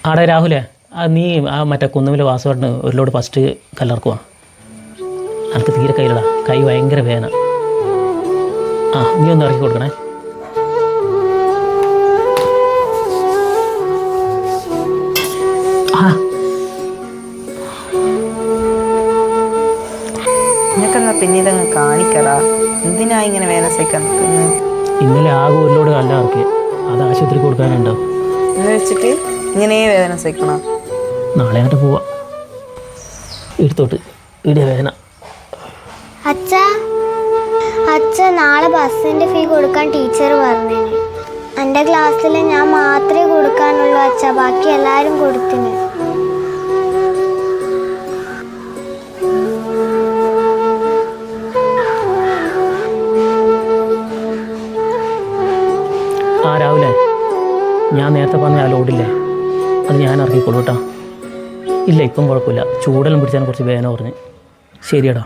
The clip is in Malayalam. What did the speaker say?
ആടെ രാഹുലേ, നീ മറ്റേ കുന്നുമിലെ വാസവട്ടിന് ഒരു ലോഡ് ഫസ്റ്റ് കല്ലറക്കുവാ. എനിക്ക് തീരെ കയ്യിലടാ, കൈ ഭയങ്കര വേദന. നീ ഒന്ന് ഇറക്കി കൊടുക്കണേ. നിനക്കെന്നാ പിന്നീതങ്ങ് കാണിക്കടാ, എന്തിനാ ഇങ്ങനെ വേദന സഹിക്കാൻ നിൽക്കുന്നത്? ഇന്നലെ ആകെ ഒരു ലോഡ് കല്ല ഇറക്കി, അത് ആശുപത്രിക്ക് കൊടുക്കാനുണ്ടോ എന്ന് വെച്ചിട്ട് ഇങ്ങനെ വേദന സഹിക്കണം? നാളെ അങ്ങോട്ട് പോവാ, എടുത്തോട്ട് ഇവിടെ വേദന. അച്ഛ നാളെ ബസ്സിൻ്റെ ഫീ കൊടുക്കാൻ ടീച്ചർ പറഞ്ഞേനെ. എൻ്റെ ക്ലാസ്സിൽ ഞാൻ മാത്രമേ കൊടുക്കാനുള്ളൂ അച്ഛ, ബാക്കി എല്ലാവരും കൊടുത്തിന്. രാവിലെ ഞാൻ നേരത്തെ പറഞ്ഞ ആ ലോഡില്ലേ, അത് ഞാൻ ഇറക്കിക്കോളൂ കേട്ടോ. ഇല്ല, ഇപ്പം കുഴപ്പമില്ല, ചൂടെല്ലാം പിടിച്ചാൽ കുറച്ച് വേദന പറഞ്ഞ്. ശരിയടാ.